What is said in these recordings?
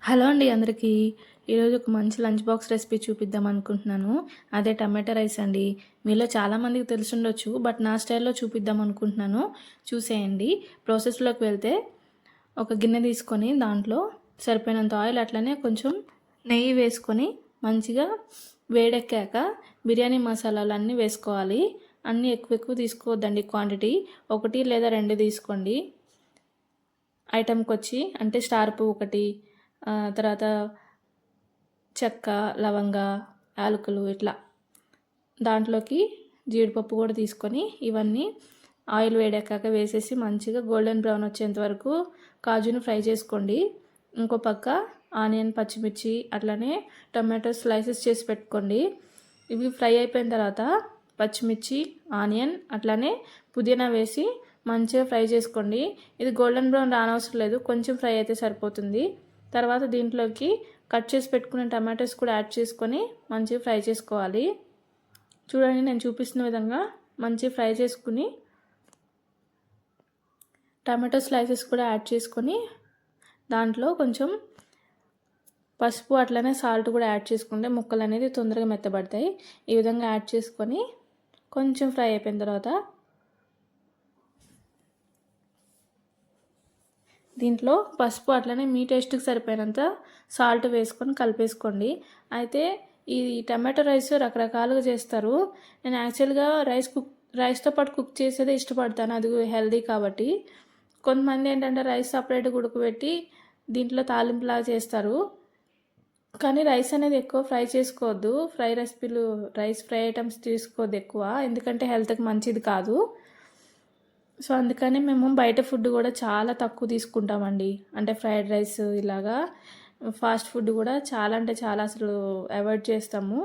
Hello అండి అందరికీ. ఈరోజు ఒక మంచి లంచ్ బాక్స్ రెసిపీ చూపిద్దాం అనుకుంటున్నాను. అదే టమాటా రైస్ అండి. మీలో చాలామందికి తెలిసుండొచ్చు, బట్ నా స్టైల్లో చూపిద్దాం అనుకుంటున్నాను. చూసేయండి. ప్రాసెస్లోకి వెళ్తే ఒక గిన్నె తీసుకొని దాంట్లో సరిపోయినంత ఆయిల్ అట్లనే కొంచెం నెయ్యి వేసుకొని మంచిగా వేడెక్కాక బిర్యానీ మసాలాలన్నీ వేసుకోవాలి. అన్నీ ఎక్కువ ఎక్కువ తీసుకోవద్దండి క్వాంటిటీ. 1 లేదా 2 తీసుకోండి. ఐటెంకి వచ్చి అంటే స్టార్ పువ్వు ఒకటి, తర్వాత చెక్క, లవంగ, యాలకులు ఇట్లా. దాంట్లోకి జీడిపప్పు కూడా తీసుకొని ఇవన్నీ ఆయిల్ వేడెక్కాక వేసేసి మంచిగా గోల్డెన్ బ్రౌన్ వచ్చేంత వరకు కాజును ఫ్రై చేసుకోండి. ఇంకో పక్క ఆనియన్, పచ్చిమిర్చి అట్లనే టొమాటో స్లైసెస్ చేసి పెట్టుకోండి. ఇవి ఫ్రై అయిపోయిన తర్వాత పచ్చిమిర్చి, ఆనియన్ అట్లనే పుదీనా వేసి మంచిగా ఫ్రై చేసుకోండి. ఇది గోల్డెన్ బ్రౌన్ రానవసరం లేదు, కొంచెం ఫ్రై అయితే సరిపోతుంది. తర్వాత దీంట్లోకి కట్ చేసి పెట్టుకున్న టమాటోస్ కూడా యాడ్ చేసుకొని మంచిగా ఫ్రై చేసుకోవాలి. చూడండి, నేను చూపిస్తున్న విధంగా మంచిగా ఫ్రై చేసుకుని టమాటో స్లైసెస్ కూడా యాడ్ చేసుకొని దాంట్లో కొంచెం పసుపు అట్లనే సాల్ట్ కూడా యాడ్ చేసుకుంటే ముక్కలు అనేది తొందరగా మెత్తబడతాయి. ఈ విధంగా యాడ్ చేసుకొని కొంచెం ఫ్రై అయిపోయిన తర్వాత దీంట్లో పసుపు అట్లనే మీ టేస్ట్కి సరిపోయినంత సాల్ట్ వేసుకొని కలిపేసుకోండి. అయితే ఈ టమాటో రైస్ రకరకాలుగా చేస్తారు. నేను యాక్చువల్గా రైస్తో పాటు కుక్ చేసేదే ఇష్టపడతాను, అది హెల్దీ కాబట్టి. కొంతమంది ఏంటంటే రైస్ సపరేట్గా ఉడకబెట్టి దీంట్లో తాలింపులాగా చేస్తారు. కానీ రైస్ అనేది ఎక్కువ ఫ్రై చేసుకోవద్దు. రైస్ ఫ్రై ఐటమ్స్ తీసుకోవద్దు ఎక్కువ, ఎందుకంటే హెల్త్కి మంచిది కాదు. సో అందుకని మేము బయట ఫుడ్ కూడా చాలా తక్కువ తీసుకుంటామండి. అంటే ఫ్రైడ్ రైస్ ఇలాగా ఫాస్ట్ ఫుడ్ కూడా చాలా అంటే చాలా అసలు అవాయిడ్ చేస్తాము.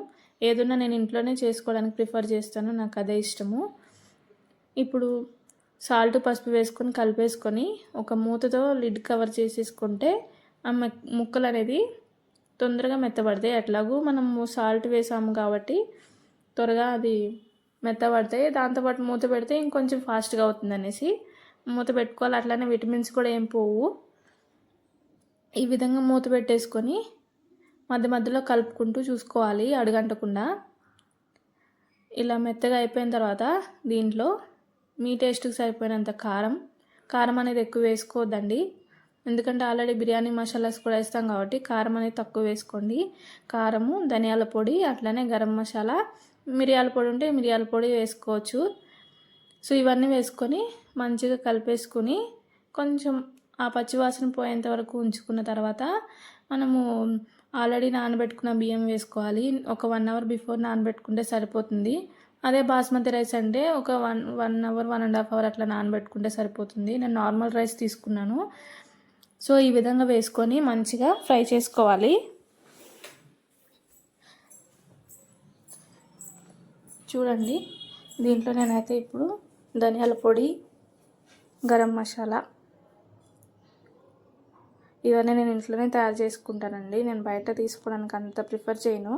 ఏదన్నా నేను ఇంట్లోనే చేసుకోవడానికి ప్రిఫర్ చేస్తాను, నాకు అదే ఇష్టము. ఇప్పుడు సాల్ట్, పసుపు వేసుకొని కలిపేసుకొని ఒక మూతతో లిడ్ కవర్ చేసేసుకుంటే ఆ ముక్కలు అనేది తొందరగా మెత్తబడతాయి. ఎట్లాగూ మనము సాల్ట్ వేసాము కాబట్టి త్వరగా అది మెత్తబడతాయి. దాంతోపాటు మూత పెడితే ఇంకొంచెం ఫాస్ట్గా అవుతుంది అనేసి మూత పెట్టుకోవాలి. అట్లనే విటమిన్స్ కూడా ఏం పోవు. ఈ విధంగా మూత పెట్టేసుకొని మధ్య మధ్యలో కలుపుకుంటూ చూసుకోవాలి అడుగంటకుండా. ఇలా మెత్తగా అయిపోయిన తర్వాత దీంట్లో మీ టేస్ట్కి సరిపోయినంత కారం అనేది ఎక్కువ వేసుకోవద్దండి, ఎందుకంటే ఆల్రెడీ బిర్యానీ మసాలాస్ కూడా వేస్తాం కాబట్టి కారం అనేది తక్కువ వేసుకోండి. కారము, ధనియాల పొడి అట్లనే గరం మసాలా, మిరియాల పొడి ఉంటే మిరియాల పొడి వేసుకోవచ్చు. సో ఇవన్నీ వేసుకొని మంచిగా కలిపేసుకొని కొంచెం ఆ పచ్చివాసన పోయేంత వరకు ఉంచుకున్న తర్వాత మనము ఆల్రెడీ నానబెట్టుకున్న బియ్యం వేసుకోవాలి. ఒక 1 అవర్ బిఫోర్ నానబెట్టుకుంటే సరిపోతుంది. అదే బాస్మతి రైస్ అంటే ఒక 1 అవర్ 1.5 అవర్ అట్లా నానబెట్టుకుంటే సరిపోతుంది. నేను నార్మల్ రైస్ తీసుకున్నాను. సో ఈ విధంగా వేసుకొని మంచిగా ఫ్రై చేసుకోవాలి. చూడండి, దీంట్లో నేనైతే ఇప్పుడు ధనియాల పొడి, గరం మసాలా ఇవన్నీ నేను ఇంట్లోనే తయారు చేసుకుంటానండి. నేను బయట తీసుకోవడానికి అంత ప్రిఫర్ చేయను.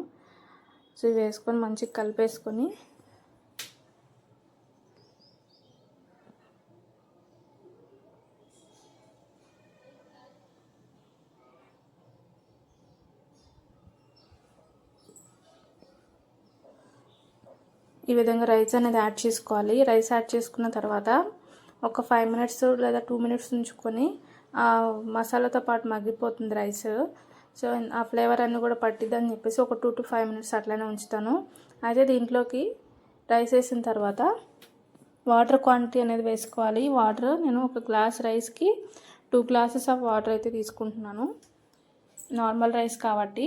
సో ఇవి వేసుకొని మంచిగా కలిపేసుకొని ఈ విధంగా రైస్ అనేది యాడ్ చేసుకోవాలి. రైస్ యాడ్ చేసుకున్న తర్వాత ఒక 5 మినిట్స్ లేదా 2 మినిట్స్ ఉంచుకొని మసాలాతో పాటు మగ్గిపోతుంది రైస్. సో ఆ ఫ్లేవర్ అన్నీ కూడా పట్టిద్దని చెప్పేసి ఒక 2 to 5 మినిట్స్ అట్లనే ఉంచుతాను. అయితే దీంట్లోకి రైస్ వేసిన తర్వాత వాటర్ క్వాంటిటీ అనేది వేసుకోవాలి. వాటర్ నేను ఒక గ్లాస్ రైస్కి 2 గ్లాసెస్ ఆఫ్ వాటర్ అయితే తీసుకుంటున్నాను, నార్మల్ రైస్ కాబట్టి.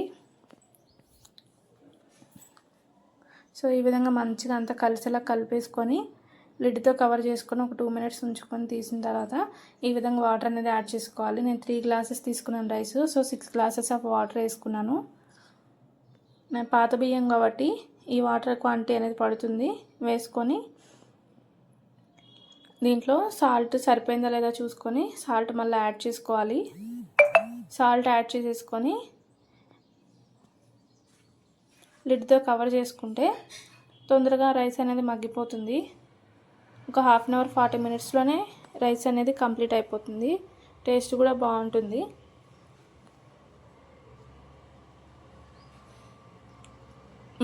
సో ఈ విధంగా మంచిగా అంతా కలిసేలా కలిపేసుకొని లిడ్తో కవర్ చేసుకొని ఒక 2 మినిట్స్ ఉంచుకొని తీసిన తర్వాత ఈ విధంగా వాటర్ అనేది యాడ్ చేసుకోవాలి. నేను 3 గ్లాసెస్ తీసుకున్నాను rice, so 6 glasses of water వేసుకున్నాను. నేను పాత బియ్యం కాబట్టి ఈ వాటర్ క్వాంటిటీ అనేది పడుతుంది. వేసుకొని దీంట్లో సాల్ట్ సరిపోయిందా లేదా చూసుకొని సాల్ట్ మళ్ళీ యాడ్ చేసుకోవాలి. సాల్ట్ యాడ్ చేసేసుకొని లిడ్తో కవర్ చేసుకుంటే తొందరగా రైస్ అనేది మగ్గిపోతుంది. ఒక 1/2 అవర్ 40 మినిట్స్లోనే రైస్ అనేది కంప్లీట్ అయిపోతుంది. టేస్ట్ కూడా బాగుంటుంది.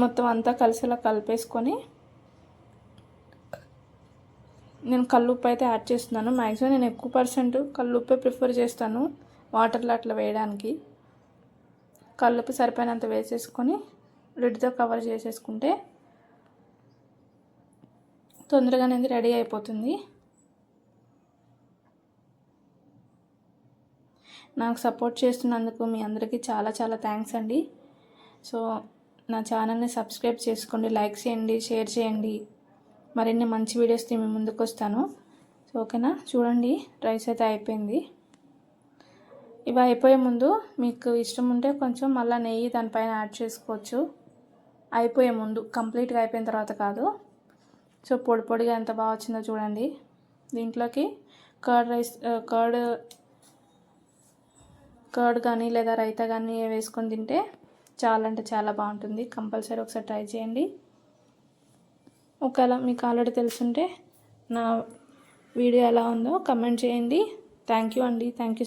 మొత్తం అంతా కలిసేలా కలిపేసుకొని నేను కల్లుప్పు అయితే యాడ్ చేస్తున్నాను. మ్యాక్సిమం నేను ఎక్కువ పర్సెంట్ కల్లుప్పే ప్రిఫర్ చేస్తాను వాటర్లో అట్లా వేయడానికి. కల్లుప్పు సరిపోయినంత వేసేసుకొని లిడ్తో కవర్ చేసేసుకుంటే తొందరగా అనేది రెడీ అయిపోతుంది. నాకు సపోర్ట్ చేస్తున్నందుకు మీ అందరికీ చాలా చాలా థ్యాంక్స్ అండి. సో నా ఛానల్ని సబ్స్క్రైబ్ చేసుకోండి, లైక్ చేయండి, షేర్ చేయండి. మరిన్ని మంచి వీడియోస్ మీ ముందుకు వస్తాను. సో ఓకేనా, చూడండి రైస్ అయితే అయిపోయింది. ఇవి అయిపోయే ముందు మీకు ఇష్టం ఉంటే కొంచెం మళ్ళీ నెయ్యి దానిపైన యాడ్ చేసుకోవచ్చు. అయిపోయే ముందు, కంప్లీట్గా అయిపోయిన తర్వాత కాదు. సో పొడి పొడిగా ఎంత బాగా వచ్చిందో చూడండి. దీంట్లోకి కర్డ్ కానీ లేదా రైతా కానీ వేసుకొని తింటే చాలా అంటే చాలా బాగుంటుంది. కంపల్సరీ ఒకసారి ట్రై చేయండి. ఒకవేళ మీకు ఆల్రెడీ తెలుసుంటే నా వీడియో ఎలా ఉందో కమెంట్ చేయండి. థ్యాంక్ యూ అండి. Thank you.